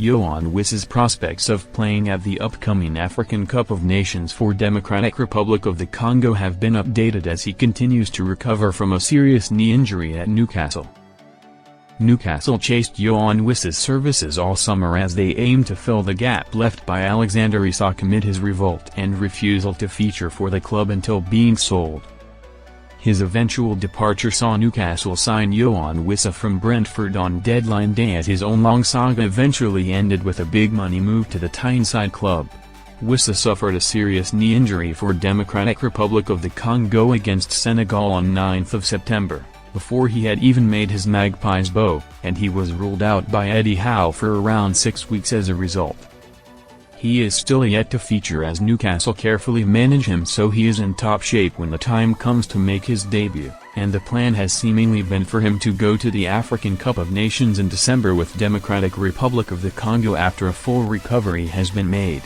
Yoane Wissa's prospects of playing at the upcoming African Cup of Nations for Democratic Republic of the Congo have been updated as he continues to recover from a serious knee injury at Newcastle. Newcastle chased Yoane Wissa's services all summer as they aimed to fill the gap left by Alexander Isak amid his revolt and refusal to feature for the club until being sold. His eventual departure saw Newcastle sign Yoane Wissa from Brentford on deadline day as his own long saga eventually ended with a big money move to the Tyneside club. Wissa suffered a serious knee injury for Democratic Republic of the Congo against Senegal on 9 September, before he had even made his Magpies bow, and he was ruled out by Eddie Howe for around 6 weeks as a result. He is still yet to feature as Newcastle carefully manage him so he is in top shape when the time comes to make his debut, and the plan has seemingly been for him to go to the African Cup of Nations in December with Democratic Republic of the Congo after a full recovery has been made.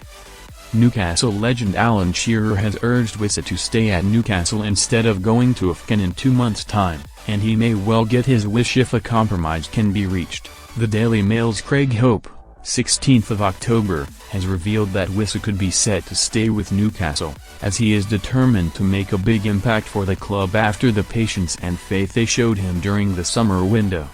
Newcastle legend Alan Shearer has urged Wissa to stay at Newcastle instead of going to AFCON in 2 months' time, and he may well get his wish if a compromise can be reached. The Daily Mail's Craig Hope, 16th of October, has revealed that Wissa could be set to stay with Newcastle, as he is determined to make a big impact for the club after the patience and faith they showed him during the summer window.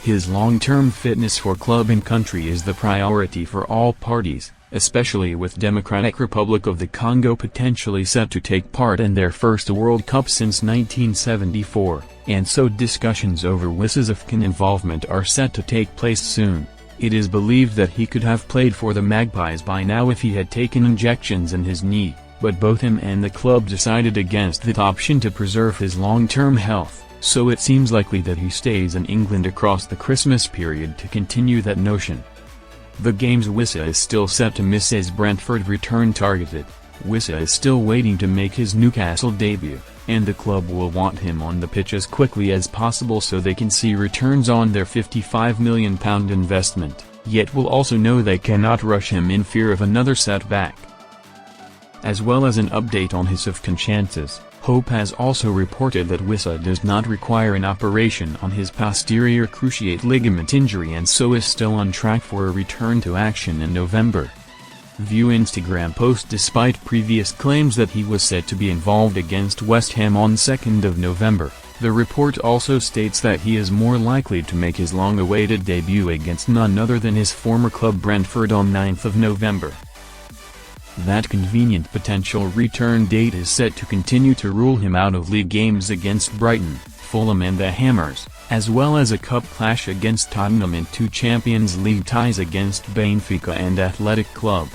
His long-term fitness for club and country is the priority for all parties, especially with Democratic Republic of the Congo potentially set to take part in their first World Cup since 1974, and so discussions over Wissa's AFCON involvement are set to take place soon. It is believed that he could have played for the Magpies by now if he had taken injections in his knee, but both him and the club decided against that option to preserve his long-term health, so it seems likely that he stays in England across the Christmas period to continue that notion. The games Wissa is still set to miss as Brentford return targeted. Wissa is still waiting to make his Newcastle debut, and the club will want him on the pitch as quickly as possible so they can see returns on their £55 million investment, yet will also know they cannot rush him in fear of another setback. As well as an update on his AFCON chances, Hope has also reported that Wissa does not require an operation on his posterior cruciate ligament injury and so is still on track for a return to action in November. View Instagram post. Despite previous claims that he was set to be involved against West Ham on 2nd of November, the report also states that he is more likely to make his long-awaited debut against none other than his former club Brentford on 9th of November. That convenient potential return date is set to continue to rule him out of league games against Brighton, Fulham and the Hammers, as well as a cup clash against Tottenham and 2 Champions League ties against Benfica and Athletic Club.